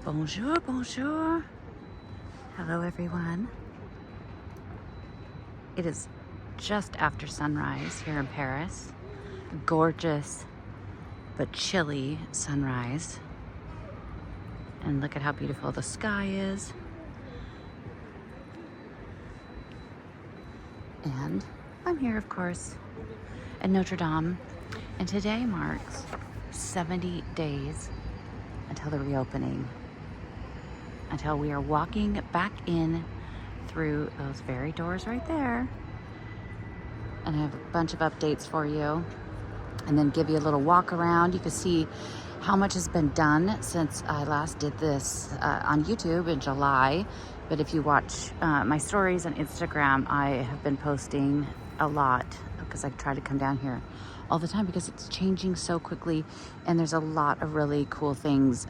Bonjour, bonjour. Hello, everyone. It is just after sunrise here in Paris. A gorgeous but chilly sunrise. And look at how beautiful the sky is. And I'm here, of course, at Notre Dame. And today marks 70 days until the reopening. Until we are walking back in through those very doors right there. And I have a bunch of updates for you. And then give you a little walk around. You can see how much has been done since I last did this on YouTube in July. But if you watch my stories on Instagram, I have been posting a lot because I try to come down here all the time because it's changing so quickly. And there's a lot of really cool things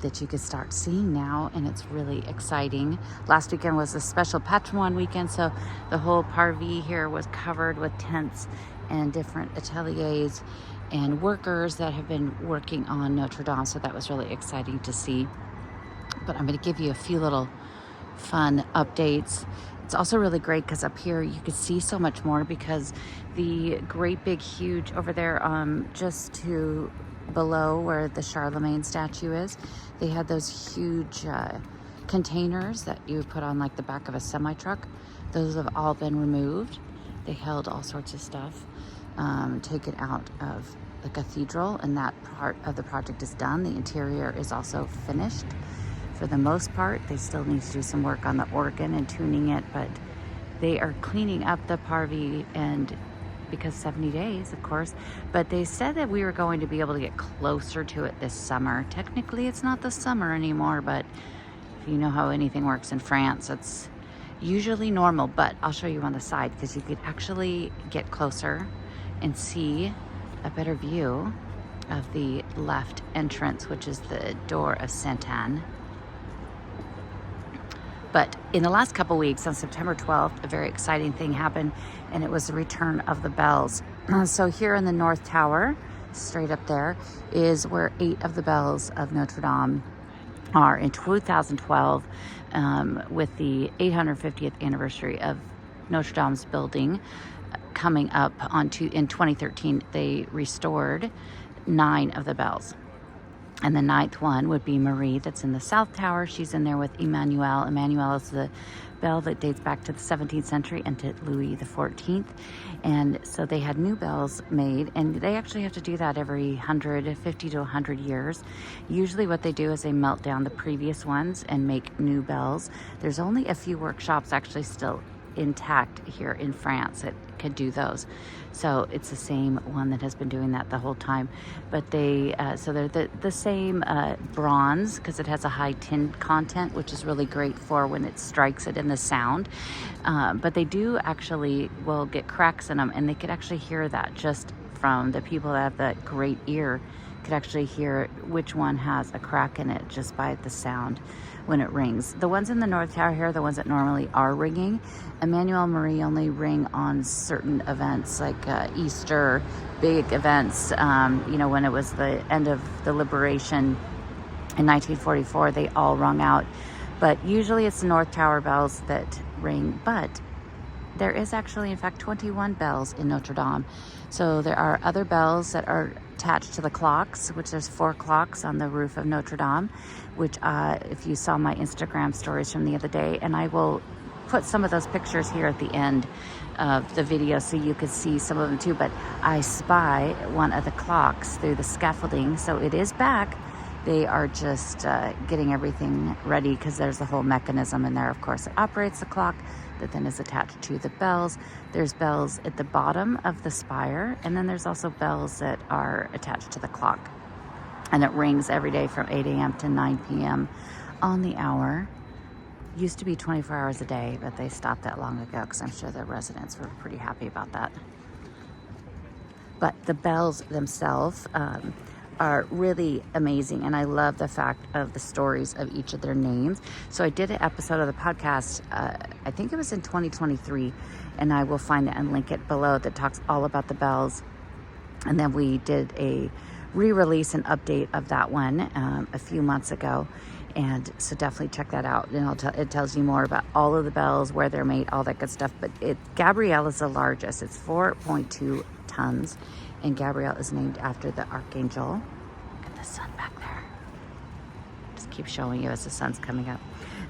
that you could start seeing now, and it's really exciting. Last weekend was a special patrimoine weekend, so the whole parvis here was covered with tents and different ateliers and workers that have been working on Notre Dame, so that was really exciting to see. But I'm going to give you a few little fun updates. It's also really great because up here you could see so much more because the great big huge over there just to below where the Charlemagne statue is, they had those huge containers that you would put on like the back of a semi-truck. Those have all been removed. They held all sorts of stuff taken out of the cathedral, and that part of the project is done. The interior is also finished for the most part. They still need to do some work on the organ and tuning it, but they are cleaning up the parvis, and because 70 days, of course, but they said that we were going to be able to get closer to it this summer. Technically, it's not the summer anymore, but if you know how anything works in France, it's usually normal. But I'll show you on the side because you could actually get closer and see a better view of the left entrance, which is the door of Sainte-Anne. But in the last couple weeks, on September 12th, a very exciting thing happened, and it was the return of the bells. So here in the North Tower, straight up there, is where 8 of the bells of Notre Dame are. In 2012, with the 850th anniversary of Notre Dame's building coming up in 2013, they restored 9 of the bells. And the 9th one would be Marie, that's in the South Tower. She's in there with Emmanuel. Emmanuel is the bell that dates back to the 17th century and to Louis XIV. And so they had new bells made, and they actually have to do that every 150 to 100 years. Usually what they do is they melt down the previous ones and make new bells. There's only a few workshops actually still intact here in France that could do those, so it's the same one that has been doing that the whole time. But they so they're the same bronze because it has a high tin content, which is really great for when it strikes it in the sound. But they do actually will get cracks in them, and they could actually hear that just from the people that have that great ear could actually hear which one has a crack in it just by the sound when it rings. The ones in the North Tower here are the ones that normally are ringing. Emmanuel and Marie only ring on certain events like Easter, big events. When it was the end of the liberation in 1944, they all rung out. But usually it's the North Tower bells that ring. But there is actually, in fact, 21 bells in Notre Dame. So there are other bells that are attached to the clocks, which there's 4 clocks on the roof of Notre Dame, which if you saw my Instagram stories from the other day, and I will put some of those pictures here at the end of the video so you could see some of them too. But I spy one of the clocks through the scaffolding, so it is back. They are just getting everything ready because there's the whole mechanism in there, of course, that operates the clock that then is attached to the bells. There's bells at the bottom of the spire, and then there's also bells that are attached to the clock. And it rings every day from 8 a.m. to 9 p.m. on the hour. Used to be 24 hours a day, but they stopped that long ago because I'm sure the residents were pretty happy about that. But the bells themselves are really amazing, and I love the fact of the stories of each of their names. So I did an episode of the podcast, I think it was in 2023, and I will find it and link it below, that talks all about the bells. And then we did a re-release an update of that one a few months ago. And so definitely check that out. And it tells you more about all of the bells, where they're made, all that good stuff. But Gabrielle is the largest. It's 4.2 tons. And Gabrielle is named after the archangel. Look at the sun back there. Just keep showing you as the sun's coming up.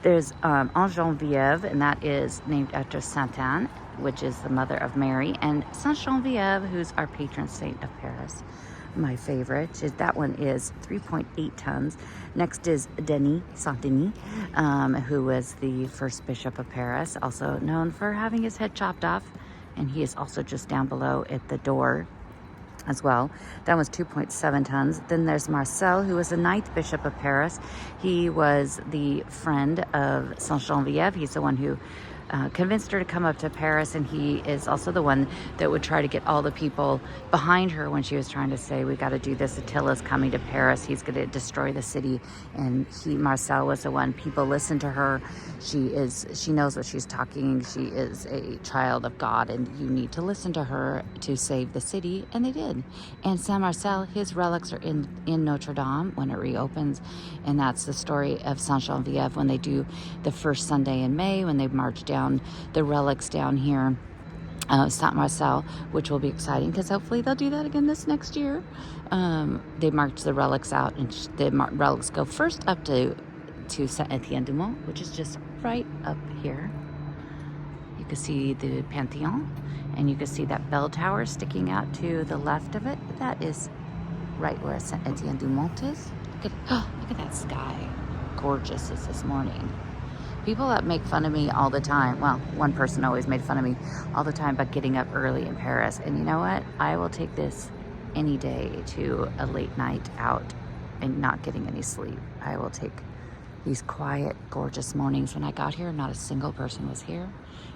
There's En Geneviève, and that is named after Sainte Anne, which is the mother of Mary, and Saint Geneviève, who's our patron saint of Paris. My favorite that one is 3.8 tons. Next is Saint Denis, who was the first bishop of Paris, also known for having his head chopped off, and he is also just down below at the door as well. That was 2.7 tons. Then there's Marcel, who was the 9th bishop of Paris. He was the friend of Saint Geneviève. He's the one who convinced her to come up to Paris, and he is also the one that would try to get all the people behind her when she was trying to say, we got to do this, Attila's coming to Paris, he's going to destroy the city. And Marcel was the one. People listen to her. She knows what she's talking. She is a child of God, and you need to listen to her to save the city, and they did. And Saint Marcel, his relics are in Notre Dame when it reopens, and that's the story of Saint Geneviève when they do the first Sunday in May, when they march down the relics down here, Saint Marcel, which will be exciting because hopefully they'll do that again this next year. They march the relics out, and the relics go first up to Saint Etienne du Mont, which is just right up here. You can see the Pantheon, and you can see that bell tower sticking out to the left of it. That is right where Saint Etienne du Mont is. Look at that sky. Gorgeous is this morning. People that make fun of me all the time, well, one person always made fun of me all the time about getting up early in Paris. And you know what? I will take this any day to a late night out and not getting any sleep. I will take these quiet, gorgeous mornings. When I got here, not a single person was here.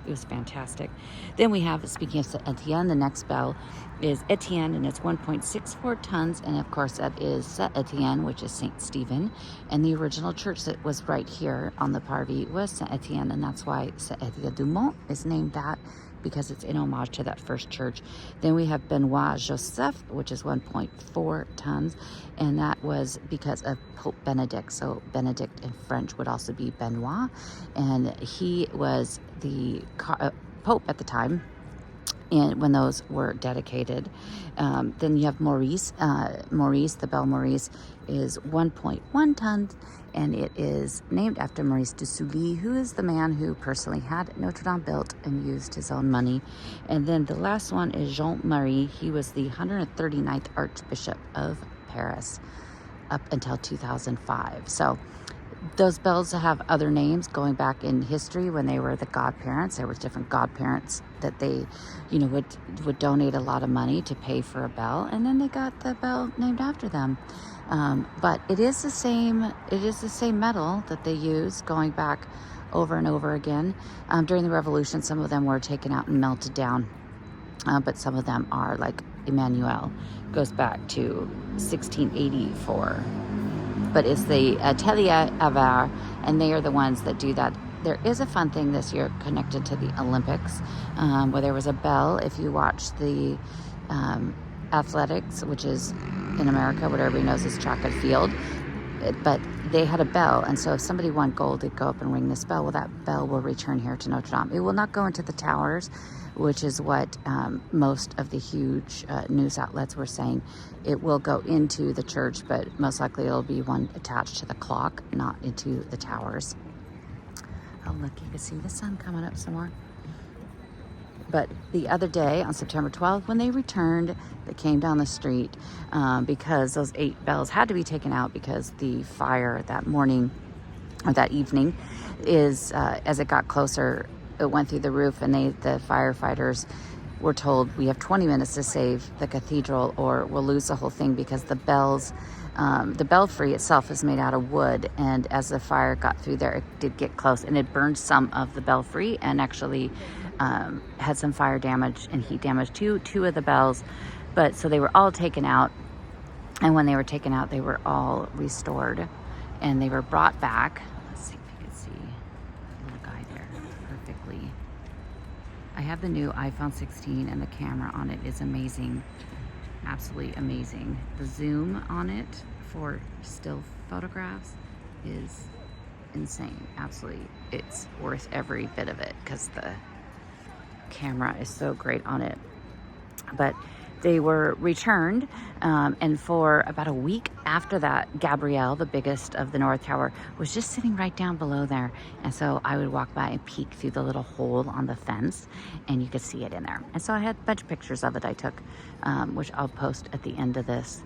It was fantastic. Then we have, speaking of Saint Etienne, the next bell is Etienne, and it's 1.64 tons. And of course, that is Saint Etienne, which is Saint Stephen. And the original church that was right here on the Parvis was Saint Etienne, and that's why Saint Etienne du Mont is named that, because it's in homage to that first church. Then we have Benoit Joseph, which is 1.4 tons, and that was because of Pope Benedict. So Benedict in French would also be Benoit, and he was the Pope at the time, and when those were dedicated. Then you have Maurice. Maurice, the bell Maurice, is 1.1 tons, and it is named after Maurice de Sully, who is the man who personally had Notre Dame built and used his own money. And then the last one is Jean-Marie. He was the 139th Archbishop of Paris up until 2005. So those bells have other names going back in history when they were the godparents. There were different godparents that they, would donate a lot of money to pay for a bell, and then they got the bell named after them. But it is the same. It is the same metal that they use going back over and over again. During the Revolution, some of them were taken out and melted down, but some of them are like Emmanuel, goes back to 1684. But it's the Atelier Avar, and they are the ones that do that. There is a fun thing this year connected to the Olympics, where there was a bell. If you watch the athletics, which is in America, what everybody knows is track and field, but they had a bell, and so if somebody won gold, they'd go up and ring this bell. Well, that bell will return here to Notre Dame. It will not go into the towers, which is what most of the huge news outlets were saying. It will go into the church, but most likely it'll be one attached to the clock, not into the towers. Oh, look, you can see the sun coming up some more. But the other day, on September 12th, when they returned, they came down the street because those 8 bells had to be taken out because the fire that morning or that evening is, as it got closer, it went through the roof, and the firefighters were told, we have 20 minutes to save the cathedral or we'll lose the whole thing, because the bells, the belfry itself is made out of wood, and as the fire got through there, it did get close, and it burned some of the belfry and actually had some fire damage and heat damage to 2 of the bells. But so they were all taken out, and when they were taken out, they were all restored, and they were brought back. Let's see if you can see the little guy there perfectly. I have the new iPhone 16, and the camera on it is amazing. absolutely amazing. The zoom on it for still photographs is insane. Absolutely, it's worth every bit of it because the camera is so great on it. But they were returned, and for about a week after that, Gabrielle, the biggest of the North Tower, was just sitting right down below there. And so I would walk by and peek through the little hole on the fence, and you could see it in there. And so I had a bunch of pictures of it I took, which I'll post at the end of this.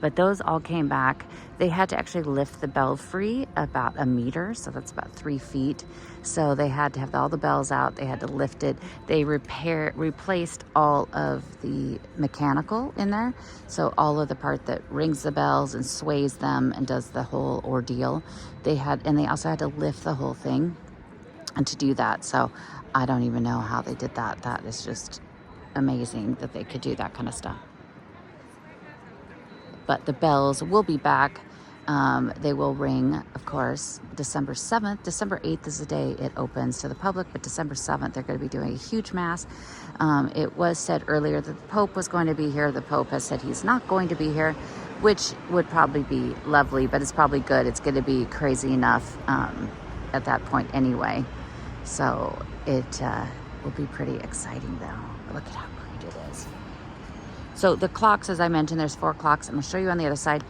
But those all came back. They had to actually lift the belfry about a meter, so that's about 3 feet. So they had to have all the bells out. They had to lift it. They replaced all of the mechanical in there. So all of the part that rings the bells and sways them and does the whole ordeal. They also had to lift the whole thing. And to do that, so I don't even know how they did that. That is just amazing that they could do that kind of stuff. But the bells will be back. They will ring, of course, December 7th. December 8th is the day it opens to the public, but December 7th, they're going to be doing a huge mass. It was said earlier that the Pope was going to be here. The Pope has said he's not going to be here, which would probably be lovely, but it's probably good. It's going to be crazy enough at that point anyway. So it will be pretty exciting, though. Look at how great it is. So the clocks, as I mentioned, there's 4 clocks. I'm going to show you on the other side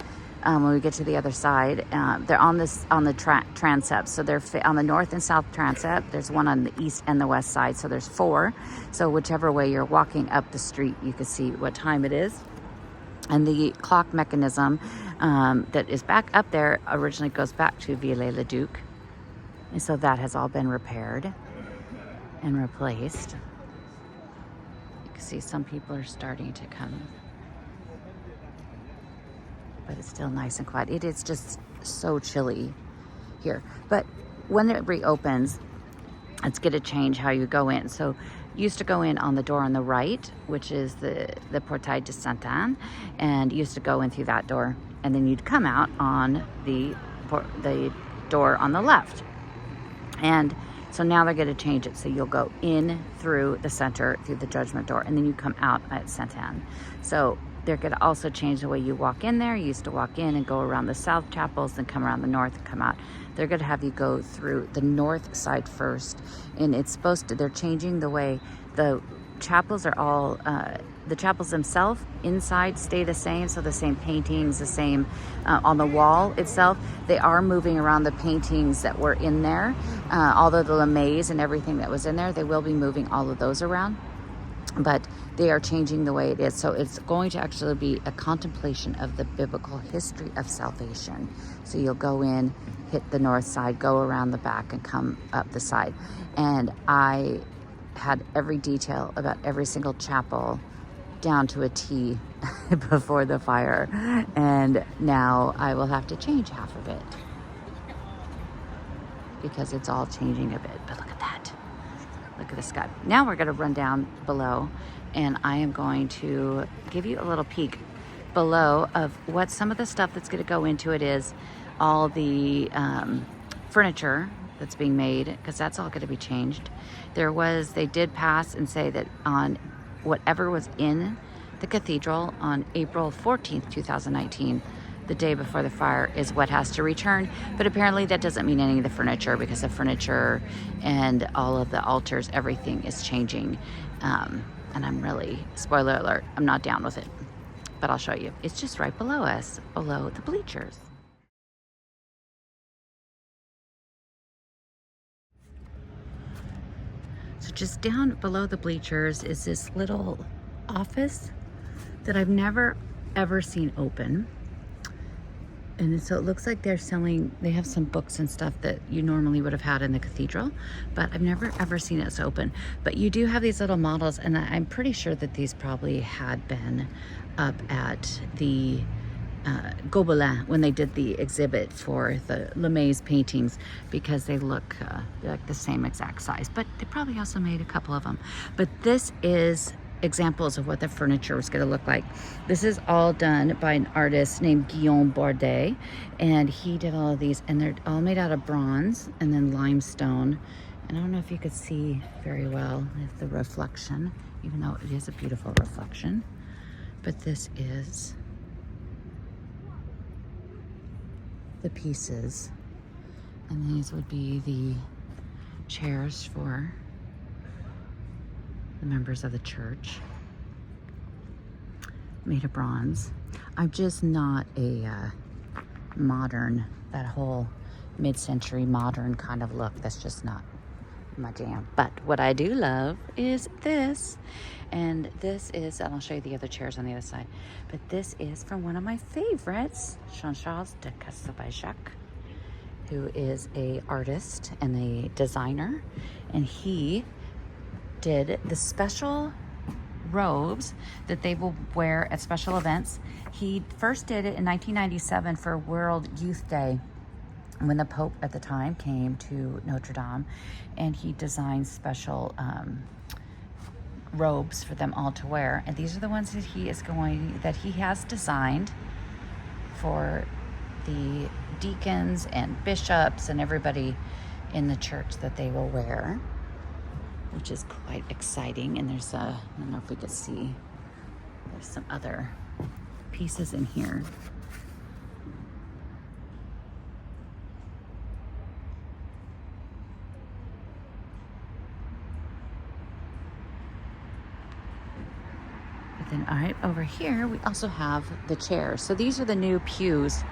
when we get to the other side. They're on the transept. So they're on the north and south transept. There's one on the east and the west side. So there's 4. So whichever way you're walking up the street, you can see what time it is. And the clock mechanism that is back up there originally goes back to Viollet-le-Duc. And so that has all been repaired and replaced. See, some people are starting to come, but it's still nice and quiet. It is just so chilly here, but when it reopens, it's going to change how you go in. So you used to go in on the door on the right, which is the Portail de Sainte-Anne, and you used to go in through that door, and then you'd come out on the door on the left. And so now they're going to change it. So you'll go in through the center, through the judgment door, and then you come out at Sainte-Anne. So they're going to also change the way you walk in there. You used to walk in and go around the south chapels, then come around the north and come out. They're going to have you go through the north side first. And they're changing the way the chapels are all, the chapels themselves inside stay the same. So the same paintings, the same on the wall itself. They are moving around the paintings that were in there. Although the lamés and everything that was in there, they will be moving all of those around. But they are changing the way it is. So it's going to actually be a contemplation of the biblical history of salvation. So you'll go in, hit the north side, go around the back and come up the side. And I had every detail about every single chapel down to a T before the fire. And now I will have to change half of it because it's all changing a bit. But look at that. Look at the sky. Now we're going to run down below, and I am going to give you a little peek below of what some of the stuff that's going to go into it is. All the furniture that's being made, because that's all going to be changed. They did pass and say that on whatever was in the cathedral on April 14th, 2019, the day before the fire, is what has to return. But apparently that doesn't mean any of the furniture, because the furniture and all of the altars, everything is changing. And I'm really, spoiler alert, I'm not down with it. But I'll show you. It's just right below us, below the bleachers. So just down below the bleachers is this little office that I've never ever seen open. And so it looks like they have some books and stuff that you normally would have had in the cathedral, but I've never ever seen it open. But you do have these little models, and I'm pretty sure that these probably had been up at the Gobelin when they did the exhibit for the Lemay's paintings, because they look like the same exact size, but they probably also made a couple of them. But this is examples of what the furniture was going to look like. This is all done by an artist named Guillaume Bordet, and he did all of these, and they're all made out of bronze and then limestone. And I don't know if you could see very well the reflection, even though it is a beautiful reflection. But this is the pieces, and these would be the chairs for the members of the church, made of bronze. I'm just not a modern, that whole mid-century modern kind of look. That's just not my jam. But what I do love is this. And this is, and I'll show you the other chairs on the other side, but this is from one of my favorites, Jean-Charles de Cassabajak, who is a artist and a designer, and he did the special robes that they will wear at special events. He first did it in 1997 for World Youth Day, when the Pope at the time came to Notre Dame, and he designed special robes for them all to wear. And these are the ones that he has designed for the deacons and bishops and everybody in the church that they will wear, which is quite exciting. And there's I don't know if we can see, there's some other pieces in here. Then right over here, we also have the chairs. So these are the new pews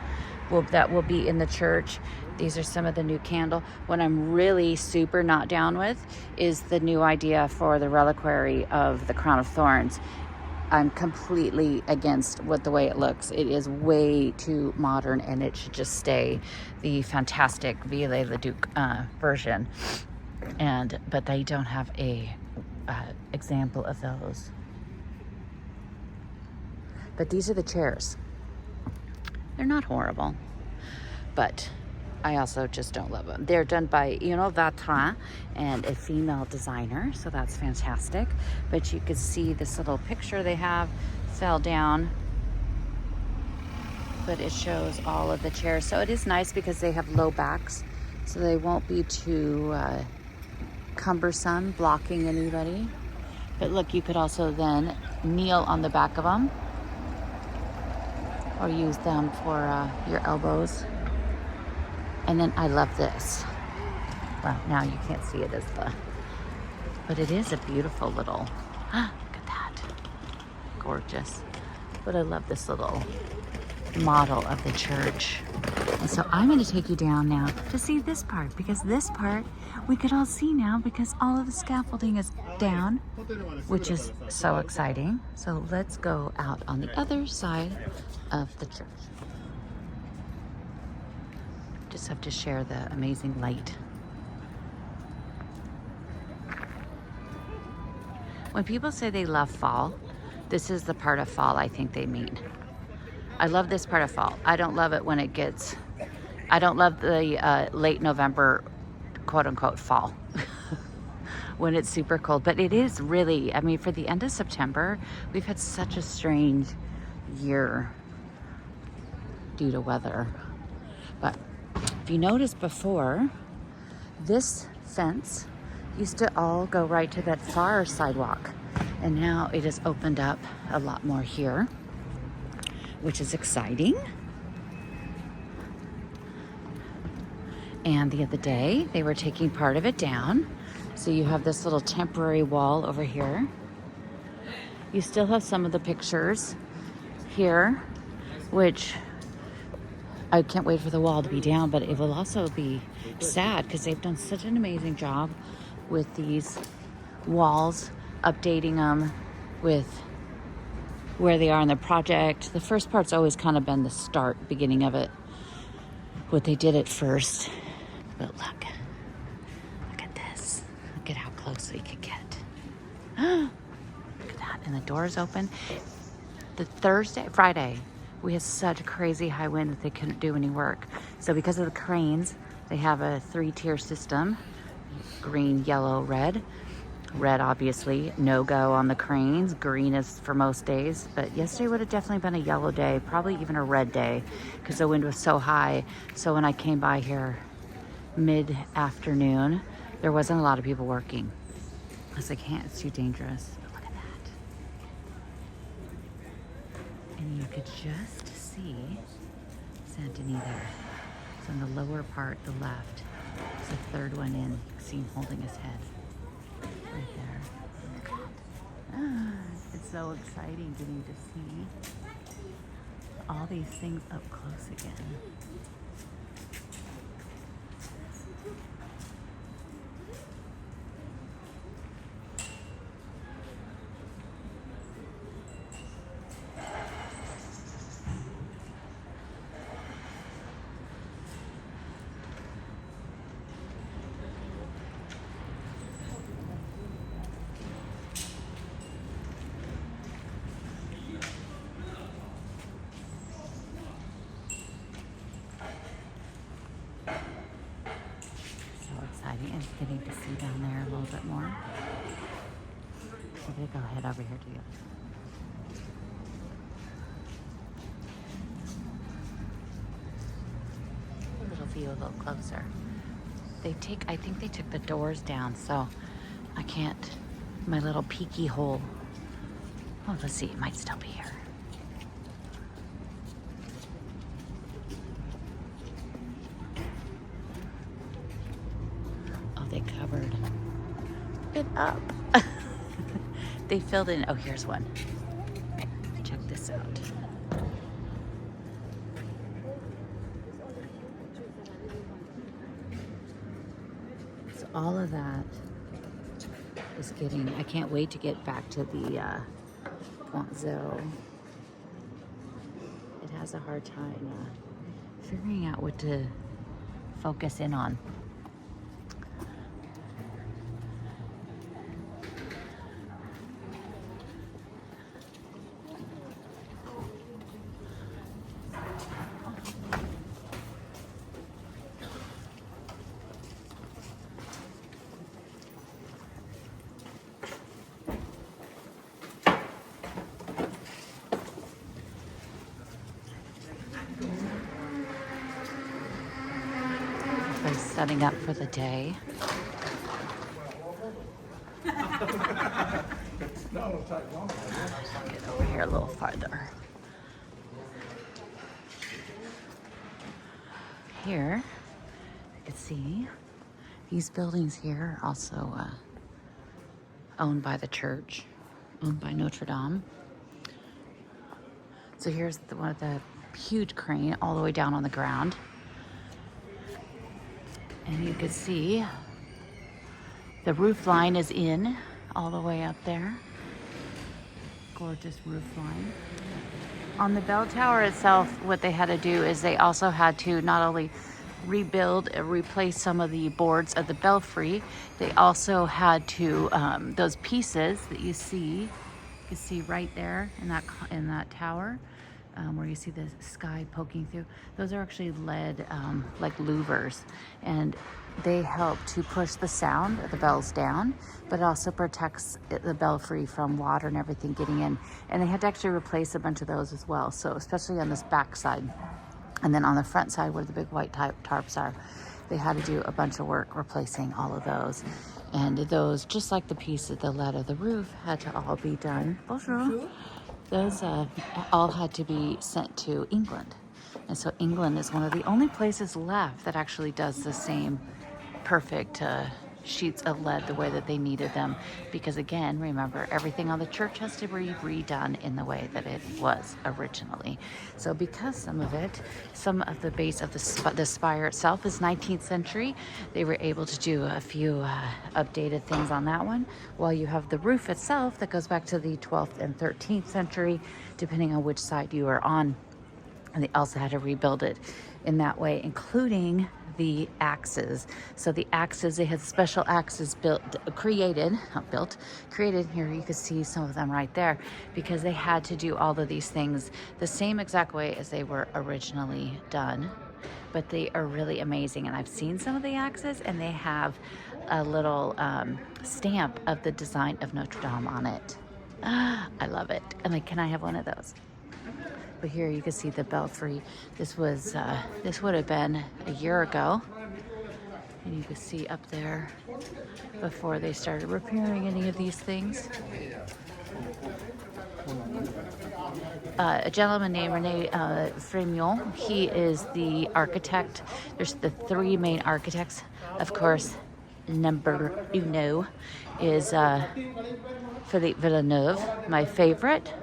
that will be in the church. These are some of the new candle. What I'm really super not down with is the new idea for the reliquary of the crown of thorns. I'm completely against the way it looks. It is way too modern, and it should just stay the fantastic Viollet-le-Duc version. But they don't have a example of those. But these are the chairs. They're not horrible, but I also just don't love them. They're done by Vatrin and a female designer, so that's fantastic. But you can see this little picture they have fell down, but it shows all of the chairs. So it is nice because they have low backs, so they won't be too cumbersome, blocking anybody. But look, you could also then kneel on the back of them, or use them for your elbows. And then I love this. Well, now you can't see it but it is a beautiful little, look at that, gorgeous. But I love this little model of the church. And so I'm going to take you down now to see this part, because this part we could all see now because all of the scaffolding is down, which is so exciting. So let's go out on the other side of the church. Just have to share the amazing light. When people say they love fall, this is the part of fall I think they mean. I love this part of fall. I don't love it when it gets, I don't love the late November, quote unquote, fall. When it's super cold. But it is really, I mean, for the end of September, we've had such a strange year due to weather. But if you noticed before, this fence used to all go right to that far sidewalk. And now it has opened up a lot more here, which is exciting. And the other day, they were taking part of it down. So you have this little temporary wall over here. You still have some of the pictures here, which I can't wait for the wall to be down, but it will also be sad because they've done such an amazing job with these walls, updating them with where they are in the project. The first part's always kind of been the beginning of it, what they did at first. But look at this. Look at how close we could get. Look at that, and the door's open. The Friday, we had such a crazy high wind that they couldn't do any work. So because of the cranes, they have a 3-tier system: green, yellow, red. Red, obviously, no-go on the cranes. Green is for most days. But yesterday would have definitely been a yellow day, probably even a red day, because the wind was so high. So when I came by here mid-afternoon, there wasn't a lot of people working. I was like, it's too dangerous. But look at that. And you could just see Saint Denis there. So in the lower part, the left, is the third one in. You can see him holding his head right there. Ah, it's so exciting getting to see all these things up close again. And getting to see down there a little bit more. We're going to go head over here to the other side. A little view a little closer. I think they took the doors down, so I can't, my little peeky hole. Oh, let's see, it might still be here. They covered it up. They filled in. Oh, here's one. Check this out. So all of that is getting, I can't wait to get back to the Point Zero. It has a hard time figuring out what to focus in on. Setting up for the day. Get over here a little farther. Here, you can see these buildings here are also owned by the church, owned by Notre Dame. So here's one of the huge crane all the way down on the ground. And you can see the roof line is in all the way up there. Gorgeous roof line. On the bell tower itself, what they had to do is they also had to not only rebuild and replace some of the boards of the belfry, they also had to, those pieces that you can see right there in that tower, where you see the sky poking through, those are actually lead, like louvers, and they help to push the sound of the bells down, but it also protects the belfry from water and everything getting in. And they had to actually replace a bunch of those as well, so especially on this back side. And then on the front side where the big white tarps are, they had to do a bunch of work replacing all of those. And those, just like the piece of the lead of the roof, had to all be done. Bonjour. Those all had to be sent to England. And so England is one of the only places left that actually does the same perfect sheets of lead the way that they needed them. Because again, remember, everything on the church has to be redone in the way that it was originally. So because some of the base of the spire itself is 19th century, they were able to do a few updated things on that one. While you have the roof itself that goes back to the 12th and 13th century, depending on which side you are on. And they also had to rebuild it in that way, including the axes. So the axes, they had special axes created here. You can see some of them right there, because they had to do all of these things the same exact way as they were originally done. But they are really amazing, and I've seen some of the axes, and they have a little stamp of the design of Notre Dame on it. I love it. I'm like, can I have one of those? But here you can see the belfry. This would have been a year ago. And you can see up there before they started repairing any of these things. a gentleman named Rene Frémion. He is the architect. There's the three main architects. Of course, number uno is Philippe Villeneuve, my favorite.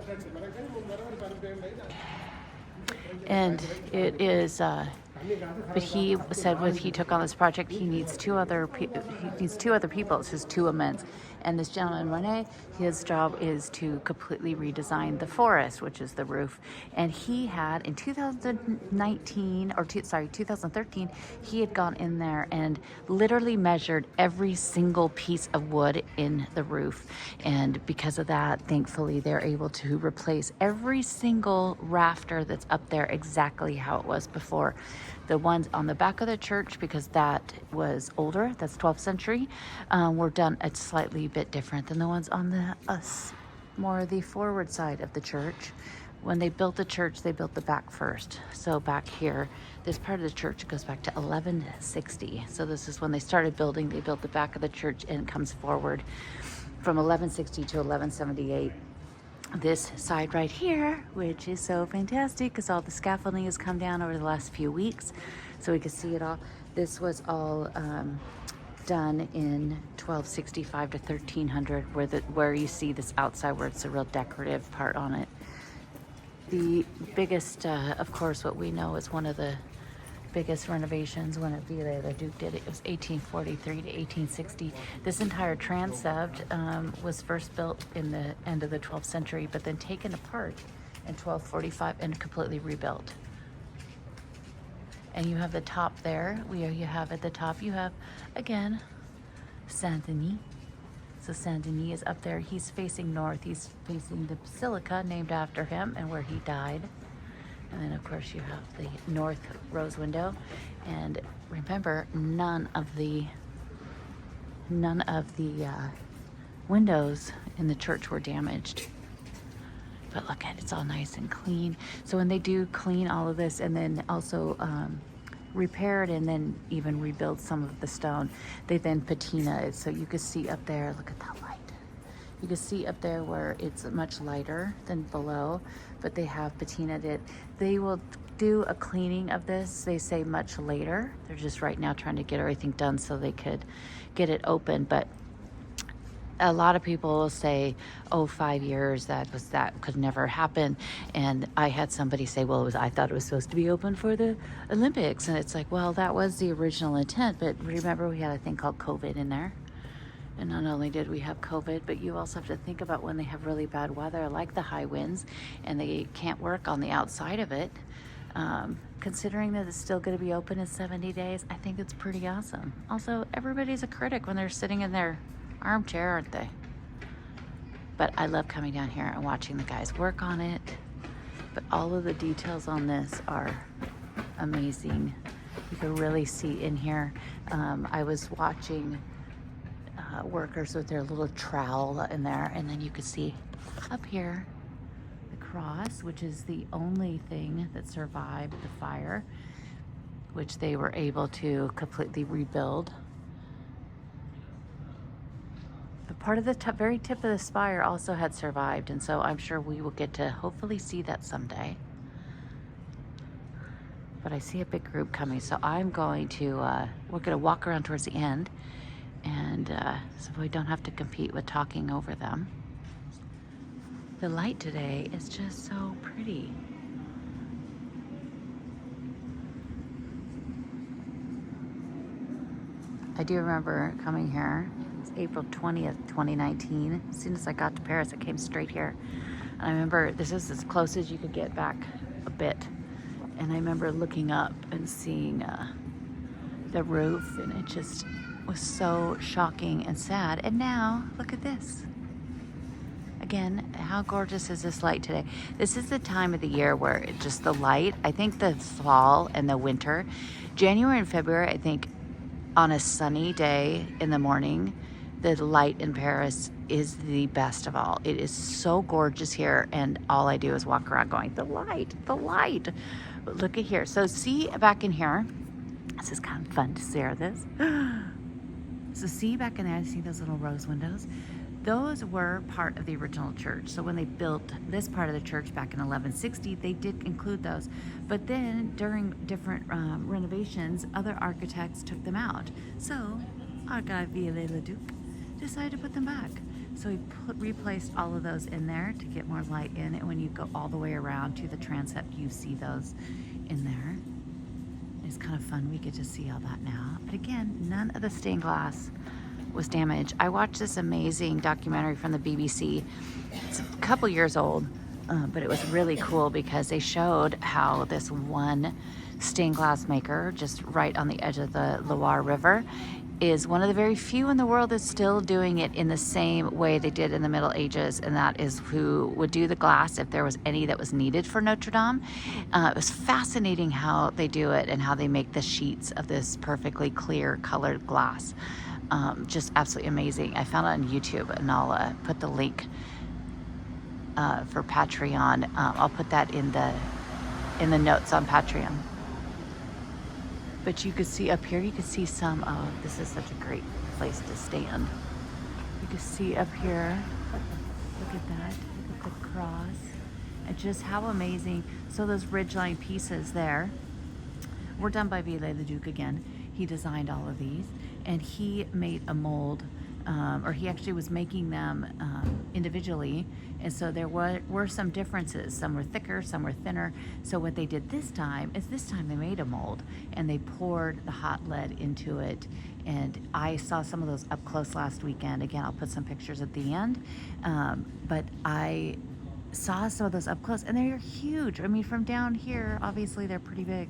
And it is, but he said when he took on this project, he needs two other people. It's just two immense. And this gentleman, Rene, his job is to completely redesign the forest, which is the roof. And he had in 2013, he had gone in there and literally measured every single piece of wood in the roof. And because of that, thankfully, they're able to replace every single rafter that's up there exactly how it was before. The ones on the back of the church, because that was older, that's 12th century, were done a slightly bit different than the ones on the more the forward side of the church. When they built the church, they built the back first. So back here, this part of the church goes back to 1160. So this is when they started building. They built the back of the church, and it comes forward from 1160 to 1178. This side right here, which is so fantastic because all the scaffolding has come down over the last few weeks, so we can see it all. This was all done in 1265 to 1300, where you see this outside where it's a real decorative part on it. The biggest, of course, what we know is one of the biggest renovations when Viollet-le-Duc did it. It was 1843 to 1860. This entire transept was first built in the end of the 12th century, but then taken apart in 1245 and completely rebuilt. And you have the top there. You have at the top, you have, again, Saint-Denis. So Saint-Denis is up there. He's facing north. He's facing the basilica named after him and where he died. And then, of course, you have the north rose window. And remember, none of the windows in the church were damaged. But look at it, it's all nice and clean. So when they do clean all of this and then also repair it and then even rebuild some of the stone, they then patina it. So you can see up there, look at that light. You can see up there where it's much lighter than below, but they have patinaed it. They will do a cleaning of this, they say, much later. They're just right now trying to get everything done so they could get it open. But a lot of people will say, oh, 5 years, that could never happen. And I had somebody say, well, I thought it was supposed to be open for the Olympics. And it's like, well, that was the original intent. But remember, we had a thing called COVID in there. And not only did we have COVID, but you also have to think about when they have really bad weather, like the high winds, and they can't work on the outside of it. Considering that it's still going to be open in 70 days, I think it's pretty awesome. Also, everybody's a critic when they're sitting in their armchair, aren't they? But I love coming down here and watching the guys work on it. But all of the details on this are amazing. You can really see in here. I was watching workers with their little trowel in there, and then you could see up here the cross, which is the only thing that survived the fire, which they were able to completely rebuild. But part of the very tip of the spire also had survived, and so I'm sure we will get to hopefully see that someday. But I see a big group coming, so I'm going to we're going to walk around towards the end, and so we don't have to compete with talking over them. The light today is just so pretty. I do remember coming here. It's April 20th, 2019. As soon as I got to Paris, I came straight here. And I remember this is as close as you could get back a bit. And I remember looking up and seeing the roof, and it just was so shocking and sad. And now, look at this. Again, how gorgeous is this light today? This is the time of the year where it just the light, I think the fall and the winter, January and February, I think on a sunny day in the morning, the light in Paris is the best of all. It is so gorgeous here, and all I do is walk around going, the light, the light. But look at here. So see back in here, this is kind of fun to stare at this. So see back in there, see those little rose windows? those were part of the original church. So when they built this part of the church back in 1160, they did include those. But then during different renovations, other architects took them out. So our guy Viollet-le-Duc decided to put them back. So he replaced all of those in there to get more light in. And when you go all the way around to the transept, you see those in there. It's kind of fun. We get to see all that now. But again, none of the stained glass was damaged. I watched this amazing documentary from the BBC. It's a couple years old, but it was really cool because they showed how this one stained glass maker just right on the edge of the Loire River is one of the very few in the world that's still doing it in the same way they did in the Middle Ages, and that is who would do the glass if there was any that was needed for Notre Dame. It was fascinating how they do it and how they make the sheets of this perfectly clear colored glass. Just absolutely amazing. I found it on YouTube, and I'll put the link for Patreon. I'll put that in the notes on Patreon. But you could see up here, you could see some, oh, this is such a great place to stand. You can see up here, look at that, look at the cross, and just how amazing. So those ridgeline pieces there were done by Viollet-le-Duc again. He designed all of these, and he made a mold, or he actually was making them individually, and so there were some differences. Some were thicker, some were thinner. So what they did this time is they made a mold, and they poured the hot lead into it. And I saw some of those up close last weekend. Again, I'll put some pictures at the end, but I saw some of those up close, and they're huge. I mean, from down here, obviously they're pretty big,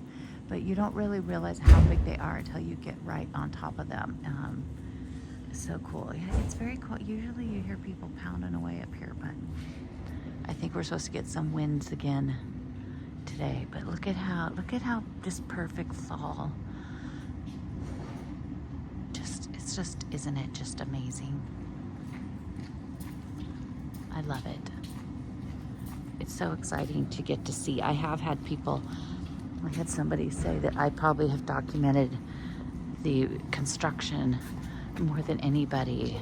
but you don't really realize how big they are until you get right on top of them. So cool. Yeah, it's very cool. Usually you hear people pounding away up here, but I think we're supposed to get some winds again today. But look at how just perfect fall. Isn't it just amazing? I love it. It's so exciting to get to see. I have had people, I had somebody say that I probably have documented the construction more than anybody,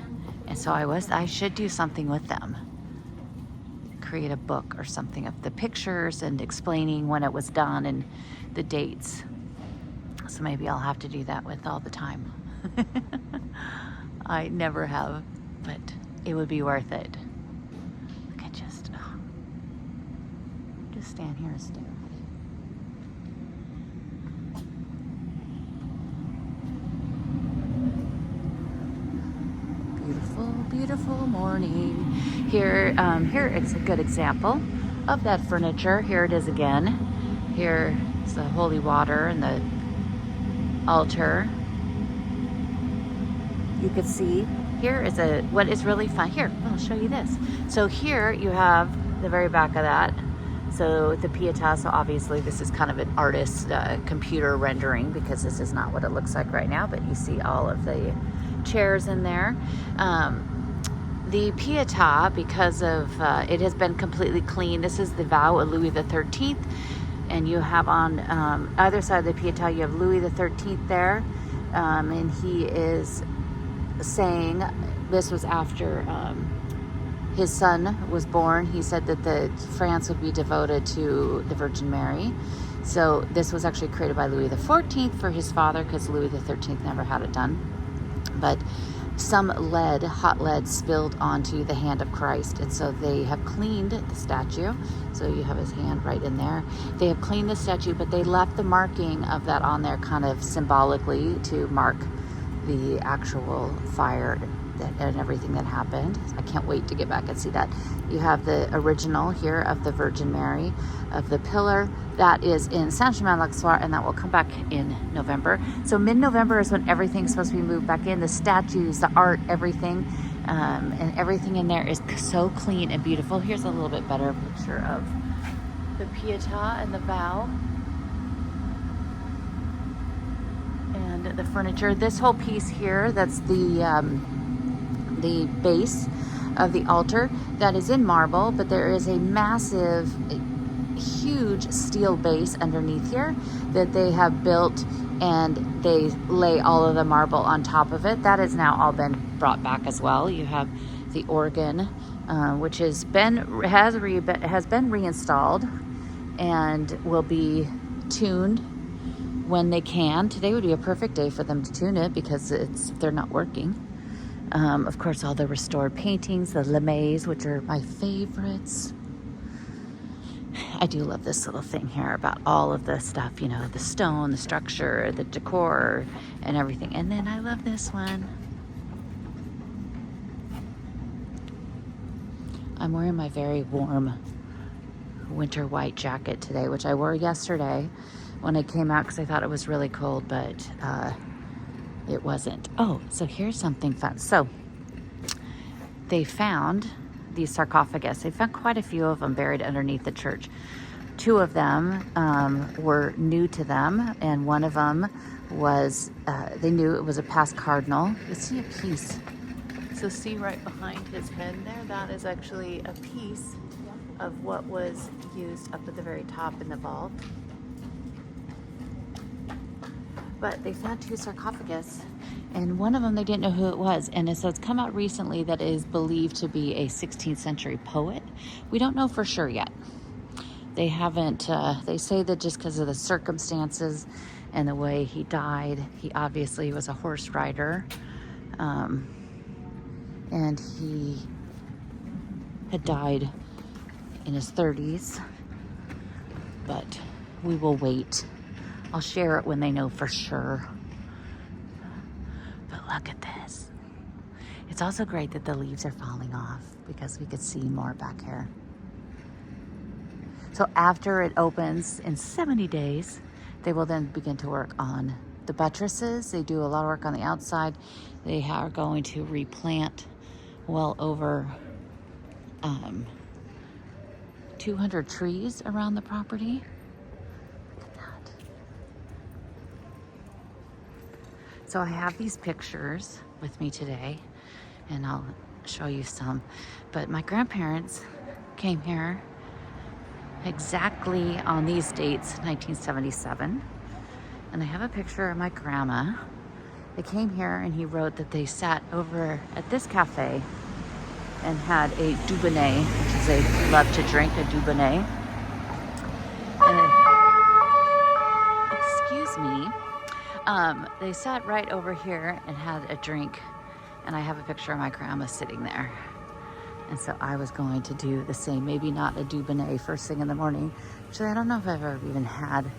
and so I should do something with them, create a book or something of the pictures and explaining when it was done and the dates. So maybe I'll have to do that with all the time. I never have, but it would be worth it. Look at just stand here and stare. Beautiful morning. Here it's a good example of that furniture. Here it is again. Here is the holy water and the altar. You could see here is what is really fun. Here, I'll show you this. So here you have the very back of that. So the Pietà, so obviously this is kind of an artist's computer rendering, because this is not what it looks like right now, but you see all of the chairs in there. The Pietà, because of it has been completely clean. This is the vow of Louis XIII, and you have on either side of the Pietà, you have Louis XIII there, and he is saying, this was after his son was born. He said that France would be devoted to the Virgin Mary. So this was actually created by Louis XIV for his father, because Louis XIII never had it done. But some hot lead spilled onto the hand of Christ, and so they have cleaned the statue. So you have his hand right in there. They have cleaned the statue, but they left the marking of that on there kind of symbolically to mark the actual fire and everything that happened. I can't wait to get back and see that. You have the original here of the Virgin Mary, of the pillar. That is in Saint-Germain-l'Auxerrois, and that will come back in November. So mid-November is when everything's supposed to be moved back in. The statues, the art, everything, and everything in there is so clean and beautiful. Here's a little bit better picture of the Pietà and the vow. And the furniture. This whole piece here, that's the base of the altar, that is in marble, but there is a massive, huge steel base underneath here that they have built, and they lay all of the marble on top of it. That has now all been brought back as well. You have the organ, which has been reinstalled and will be tuned when they can. Today would be a perfect day for them to tune it because they're not working. Of course, all the restored paintings, the lemmes, which are my favorites. I do love this little thing here about all of the stuff, you know, the stone, the structure, the decor, and everything. And then I love this one. I'm wearing my very warm winter white jacket today, which I wore yesterday when I came out because I thought it was really cold, but it wasn't. Oh, so here's something fun. So they found these sarcophagus. They found quite a few of them buried underneath the church. 2 of them were new to them, and one of them was, they knew it was a past cardinal. You see a piece. So see right behind his head there, that is actually a piece of what was used up at the very top in the vault. But they found 2 sarcophagus, and one of them they didn't know who it was. And so it's come out recently that it is believed to be a 16th century poet. We don't know for sure yet. They haven't, they say that just because of the circumstances and the way he died, he obviously was a horse rider. And he had died in his 30s. But we will wait. I'll share it when they know for sure. But look at this. It's also great that the leaves are falling off because we could see more back here. So after it opens in 70 days, they will then begin to work on the buttresses. They do a lot of work on the outside. They are going to replant well over 200 trees around the property. So I have these pictures with me today, and I'll show you some. But my grandparents came here exactly on these dates, 1977. And I have a picture of my grandma. They came here, and he wrote that they sat over at this cafe and had a Dubonnet, which is they love to drink a Dubonnet. And excuse me. They sat right over here and had a drink, and I have a picture of my grandma sitting there. And so I was going to do the same, maybe not a Dubonnet first thing in the morning. Actually, I don't know if I've ever even had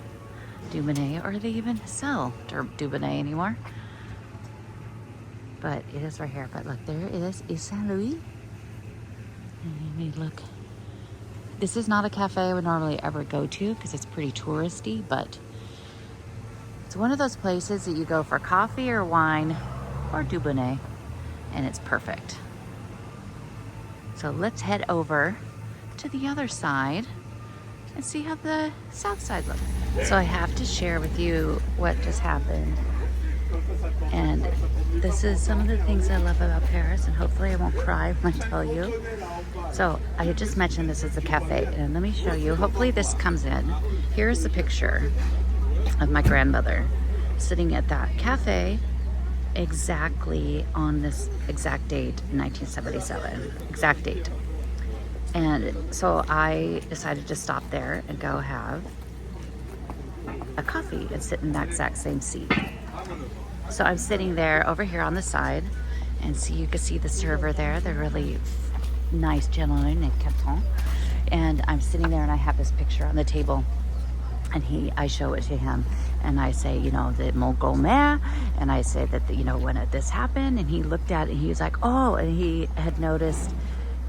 Dubonnet, or they even sell Dubonnet anymore. But it is right here. But look, there is Saint Louis. And look, this is not a cafe I would normally ever go to because it's pretty touristy, but it's one of those places that you go for coffee or wine or Dubonnet, and it's perfect. So let's head over to the other side and see how the south side looks. So I have to share with you what just happened. And this is some of the things I love about Paris, and hopefully I won't cry when I tell you. So I had just mentioned this is a cafe, and let me show you. Hopefully this comes in. Here's the picture of my grandmother sitting at that cafe exactly on this exact date in 1977, exact date. And so I decided to stop there and go have a coffee and sit in that exact same seat. So I'm sitting there over here on the side, and see, you can see the server there. They're really nice gentleman named Canton. And I'm sitting there, and I have this picture on the table, and I show it to him, and I say, you know, the Montgomery, and I say that, you know, when this happened, and he looked at it, and he was like, oh, and he had noticed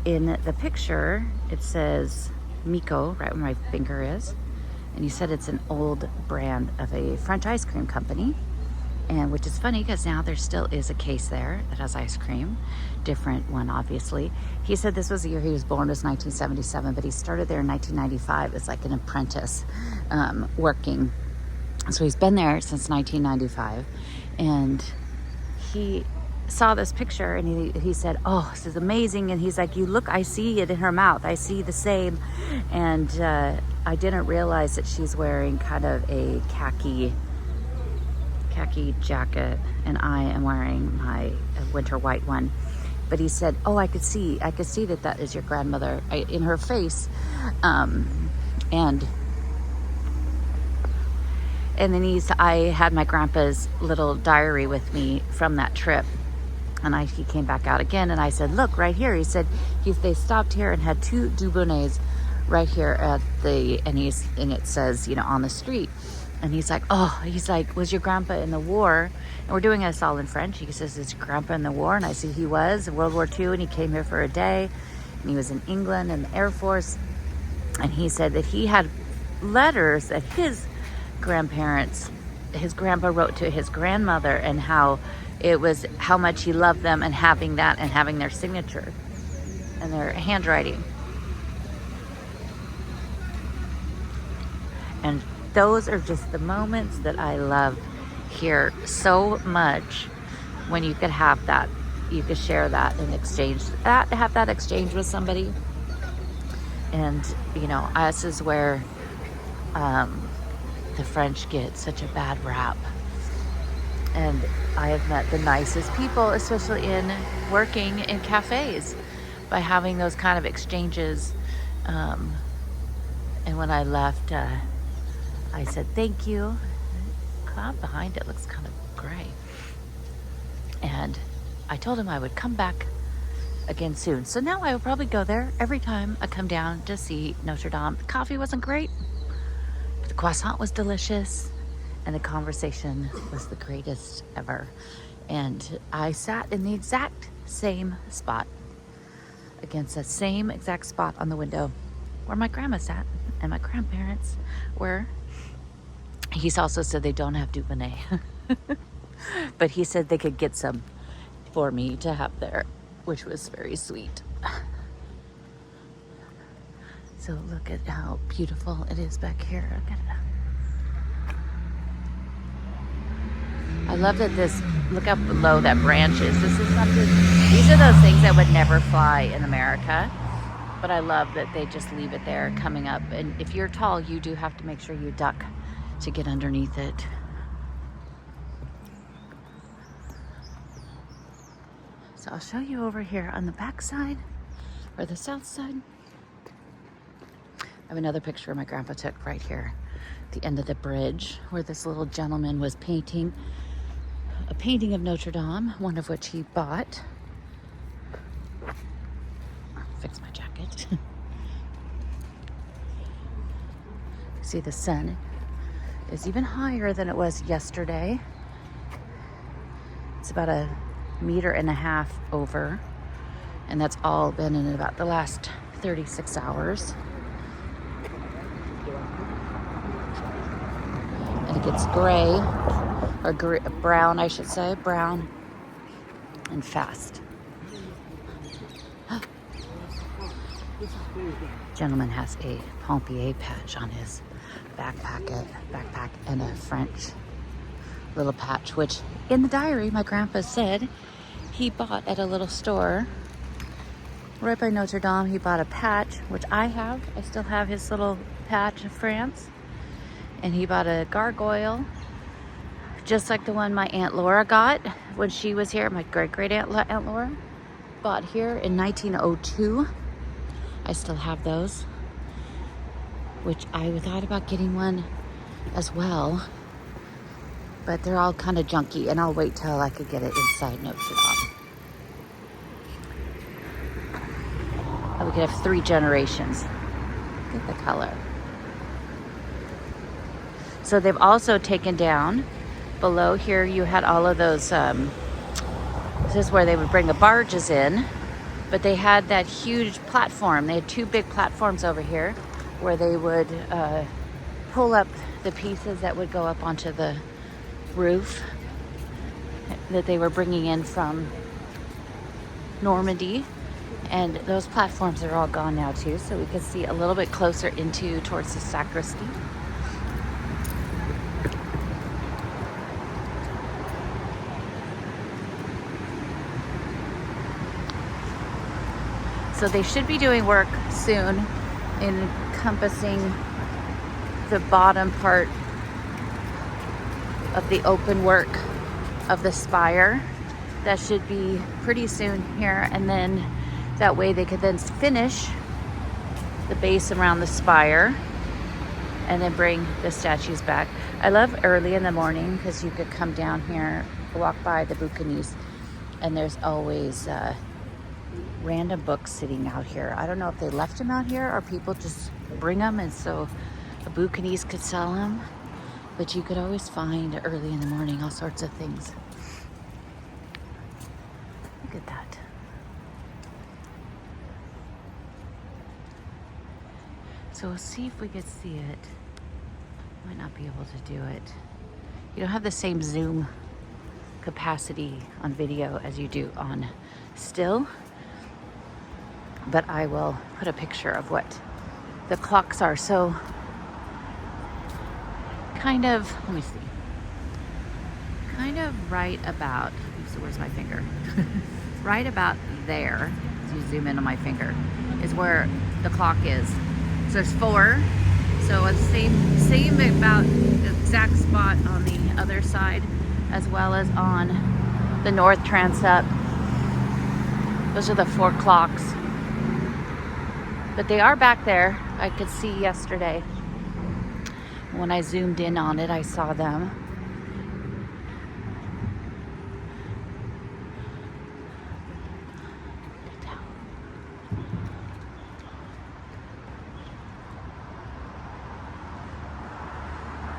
in the picture, it says Miko, right where my finger is, and he said it's an old brand of a French ice cream company. And which is funny because now there still is a case there that has ice cream, different one obviously. He said this was the year he was born, was 1977, but he started there in 1995 as like an apprentice working. So he's been there since 1995, and he saw this picture, and he said, oh, this is amazing. And he's like, you look, I see it in her mouth, I see the same. And I didn't realize that she's wearing kind of a khaki jacket, and I am wearing my winter white one. But he said, oh, I could see that that is your grandmother in her face. And then I had my grandpa's little diary with me from that trip. And he came back out again, and I said, look, right here. He said, they stopped here and had 2 Dubonnets right here at and it says, on the street. And he's like, was your grandpa in the war? And we're doing this all in French. He says, is your grandpa in the war? And I said, he was in World War II, and he came here for a day. And he was in England in the Air Force. And he said that he had letters that his grandpa wrote to his grandmother, and how much he loved them, and having their signature and their handwriting. And those are just the moments that I love here so much, when you could have that, you could share that and have that exchange with somebody. And, this is where the French get such a bad rap. And I have met the nicest people, especially in working in cafes, by having those kind of exchanges. And when I left, I said, thank you. The cloud behind it looks kind of gray. And I told him I would come back again soon. So now I will probably go there every time I come down to see Notre Dame. The coffee wasn't great, but the croissant was delicious, and the conversation was the greatest ever. And I sat in the exact same spot, against the same exact spot on the window where my grandma sat and my grandparents were. He's also said they don't have Dubonnet, but he said they could get some for me to have there, which was very sweet. So look at how beautiful it is back here. Look at it. I love that look how low that branch is. These are those things that would never fly in America. But I love that they just leave it there coming up. And if you're tall, you do have to make sure you duck to get underneath it. So I'll show you over here on the back side, or the south side. I have another picture my grandpa took right here at the end of the bridge, where this little gentleman was painting a painting of Notre Dame, one of which he bought. Fix my jacket. See, the sun is even higher than it was yesterday. It's about 1.5 meters over, and that's all been in about the last 36 hours. And it gets gray, or brown, I should say, brown and fast. Gentleman has a Pompier patch on his backpack, and a French little patch, which in the diary my grandpa said he bought at a little store right by Notre Dame. He bought a patch, which I still have his little patch of France. And he bought a gargoyle, just like the one my Aunt Laura got when she was here. My great-great-aunt Laura bought here in 1902. I still have those, which I thought about getting one as well, but they're all kind of junky, and I'll wait till I could get it inside Notre Dame. We could have 3 generations. Look at the color. So they've also taken down below here. You had all of those. This is where they would bring the barges in, but they had that huge platform. They had 2 big platforms over here where they would pull up the pieces that would go up onto the roof that they were bringing in from Normandy. And those platforms are all gone now too, so we could see a little bit closer towards the sacristy. So they should be doing work soon encompassing the bottom part of the open work of the spire. that should be pretty soon here, and then that way they could then finish the base around the spire and then bring the statues back. I love early in the morning because you could come down here, walk by the balconies, and there's always random books sitting out here. I don't know if they left them out here or people just bring them, and so the balconies could sell them. But you could always find early in the morning all sorts of things. Look at that. So we'll see if we could see it. Might not be able to do it. You don't have the same zoom capacity on video as you do on still. But I will put a picture of what the clocks are. So kind of, let me see. Kind of right about, so where's my finger? Right about there, as you zoom in on my finger, is where the clock is. So there's 4. So it's same about the exact spot on the other side, as well as on the north transept. Those are the 4 clocks. But they are back there. I could see yesterday. When I zoomed in on it, I saw them.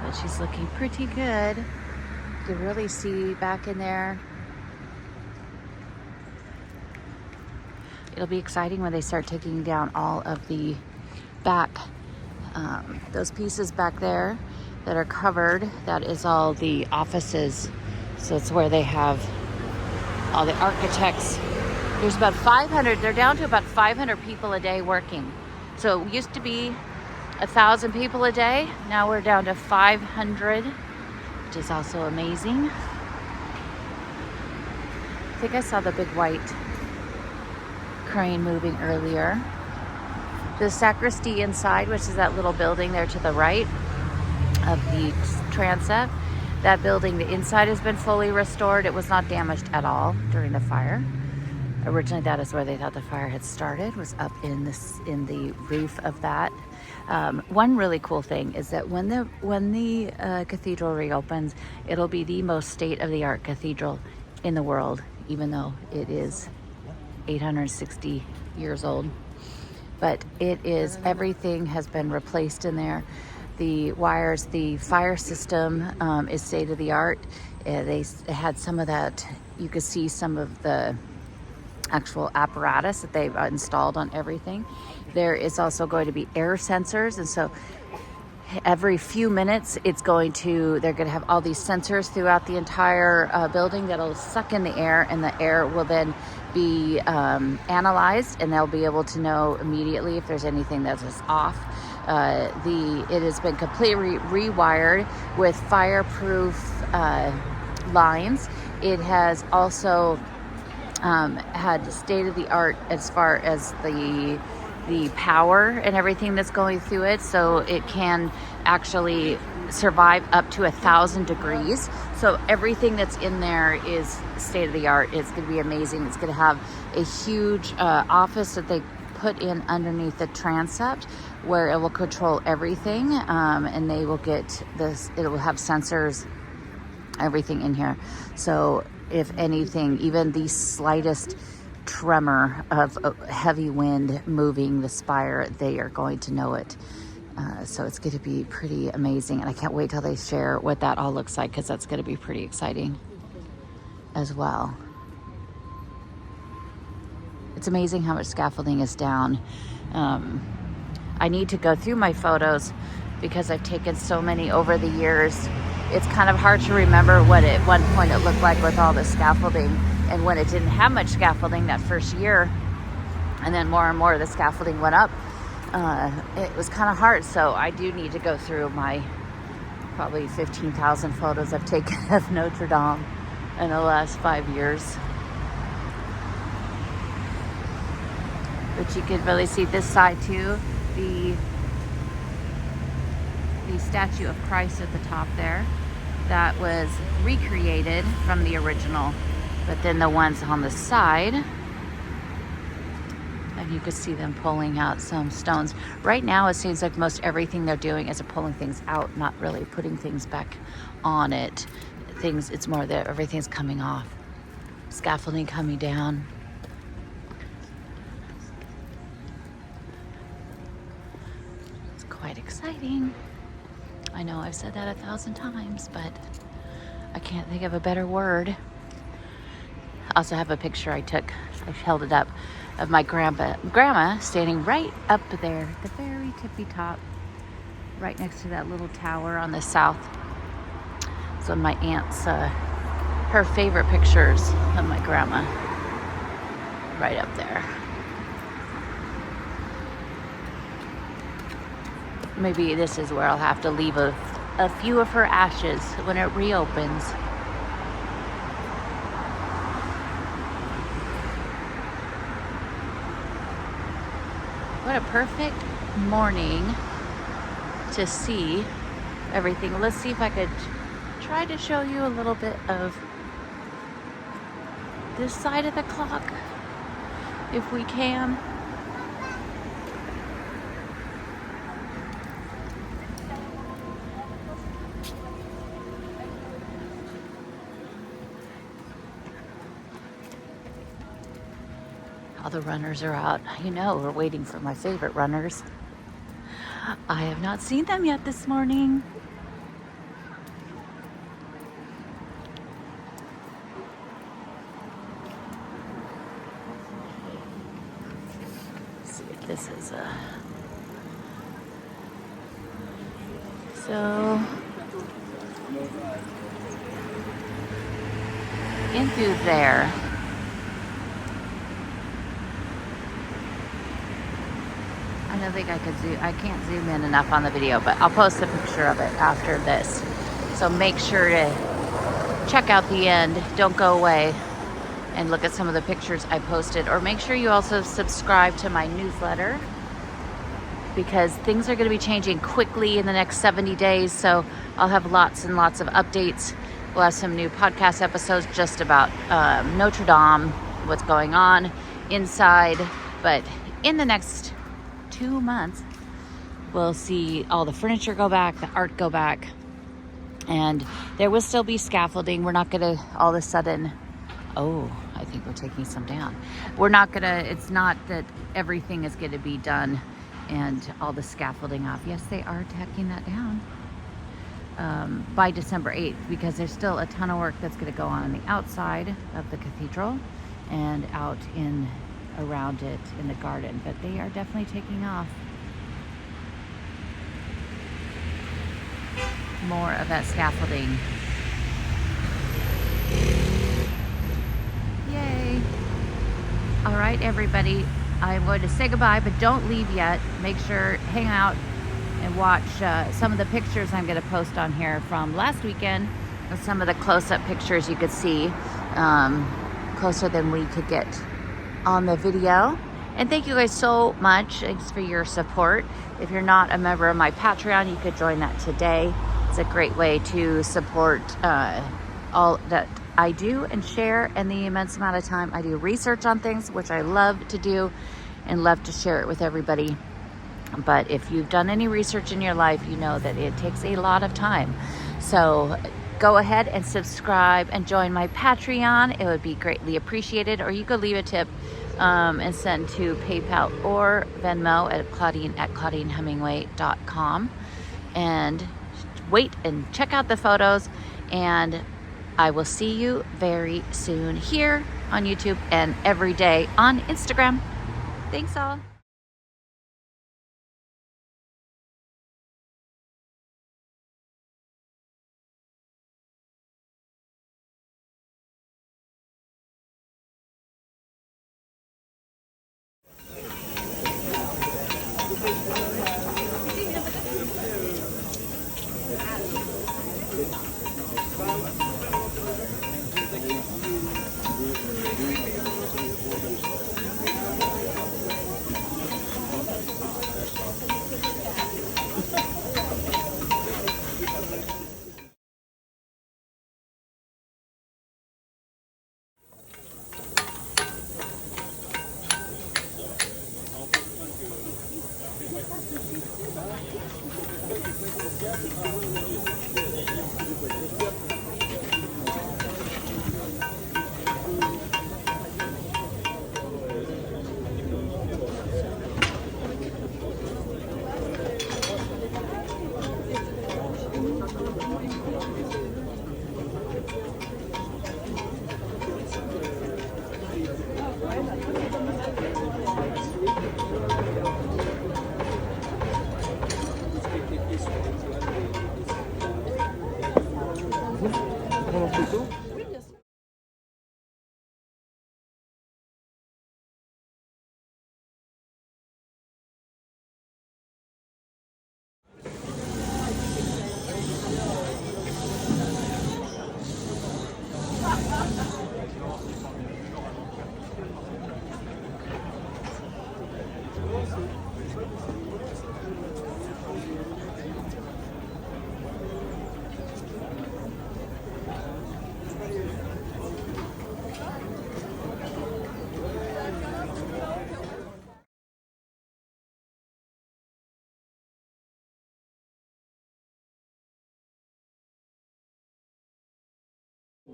But she's looking pretty good. You can really see back in there. It'll be exciting when they start taking down all of the back, those pieces back there that are covered. That is all the offices. So it's where they have all the architects. There's about 500, they're down to about 500 people a day working. So it used to be 1,000 people a day. Now we're down to 500, which is also amazing. I think I saw the big white crane moving earlier. The sacristy inside, which is that little building there to the right of the transept, that building, the inside has been fully restored. It was not damaged at all during the fire. Originally, that is where they thought the fire had started, was up in the roof of that. One really cool thing is that when the cathedral reopens, it'll be the most state-of-the-art cathedral in the world, even though it is 860 years old. But it is, everything has been replaced in there. The wires, the fire system is state-of-the-art. They had some of that, you could see some of the actual apparatus that they've installed on everything. There is also going to be air sensors, and so every few minutes they're going to have all these sensors throughout the entire building that'll suck in the air, and the air will then be analyzed, and they'll be able to know immediately if there's anything that is off. It has been completely rewired with fireproof lines. It has also had state-of-the-art as far as the power and everything that's going through it, so it can actually survive up to 1,000 degrees. So everything that's in there is state-of-the-art. It's going to be amazing. It's going to have a huge office that they put in underneath the transept, where it will control everything, and they will get this, it will have sensors, everything in here. So if anything, even the slightest tremor of a heavy wind moving the spire, they are going to know it. So it's going to be pretty amazing, and I can't wait till they share what that all looks like, because that's going to be pretty exciting as well. It's amazing how much scaffolding is down. I need to go through my photos because I've taken so many over the years. It's kind of hard to remember what at one point it looked like with all the scaffolding, and when it didn't have much scaffolding that first year, and then more and more of the scaffolding went up. It was kind of hard, so I do need to go through my probably 15,000 photos I've taken of Notre Dame in the last 5 years. But you can really see this side too, the statue of Christ at the top there, that was recreated from the original But then the ones on the side, and you could see them pulling out some stones. Right now, it seems like most everything they're doing is pulling things out, not really putting things back on it. It's more that everything's coming off. Scaffolding coming down. It's quite exciting. I know I've said that 1,000 times, but I can't think of a better word. I also have a picture I held it up, of my grandma standing right up there, the very tippy top, right next to that little tower on the south. It's one of my aunt's, her favorite pictures of my grandma, right up there. Maybe this is where I'll have to leave a few of her ashes when it reopens. What a perfect morning to see everything. Let's see if I could try to show you a little bit of this side of the clock, if we can. All the runners are out. You know, we're waiting for my favorite runners. I have not seen them yet this morning. Let's see if this is so in through there. I don't think I can't zoom in enough on the video, but I'll post a picture of it after this. So make sure to check out the end. Don't go away and look at some of the pictures I posted. Or make sure you also subscribe to my newsletter, because things are going to be changing quickly in the next 70 days. So I'll have lots and lots of updates. We'll have some new podcast episodes just about Notre Dame, what's going on inside. But in the next 2 months, we'll see all the furniture go back, the art go back, and there will still be scaffolding. We're not gonna all of a sudden, oh, I think we're taking some down. It's not that everything is gonna be done and all the scaffolding off. Yes, they are tacking that down by December 8th, because there's still a ton of work that's gonna go on the outside of the cathedral and out around it in the garden, but they are definitely taking off more of that scaffolding. Yay. All right, everybody, I'm going to say goodbye, but don't leave yet. Make sure, hang out and watch some of the pictures I'm going to post on here from last weekend, with some of the close-up pictures you could see, closer than we could get on the video. And thank you guys so much. Thanks for your support. If you're not a member of my Patreon, you could join that today. It's a great way to support all that I do and share, and the immense amount of time I do research on things, which I love to do and love to share it with everybody. But if you've done any research in your life, you know that it takes a lot of time. So go ahead and subscribe and join my Patreon. It would be greatly appreciated. Or you could leave a tip and send to PayPal or Venmo at claudine@claudinehemingway.com. And wait and check out the photos. And I will see you very soon here on YouTube and every day on Instagram. Thanks all.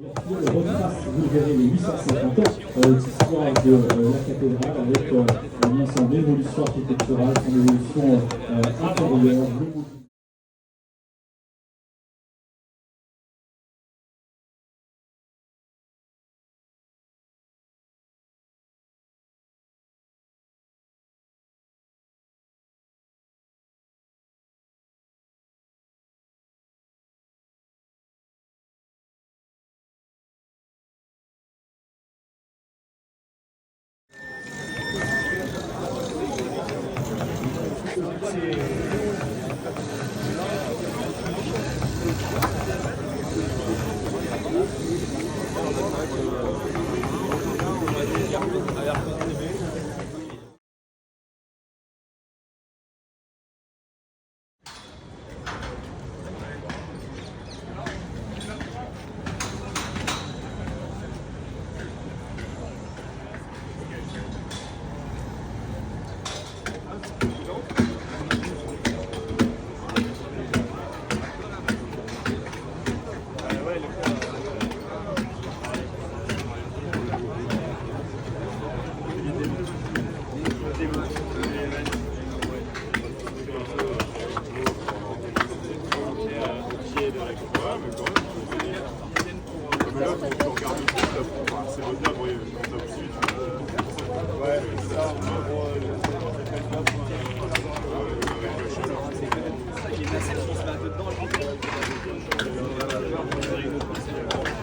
Retrace, vous verrez les 850 ans d'histoire de la cathédrale avec bien son évolution architecturale, son évolution intérieure.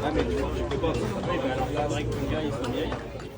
Ah mais tu peux pas, alors là, avec ton gars, ils sont vieilles.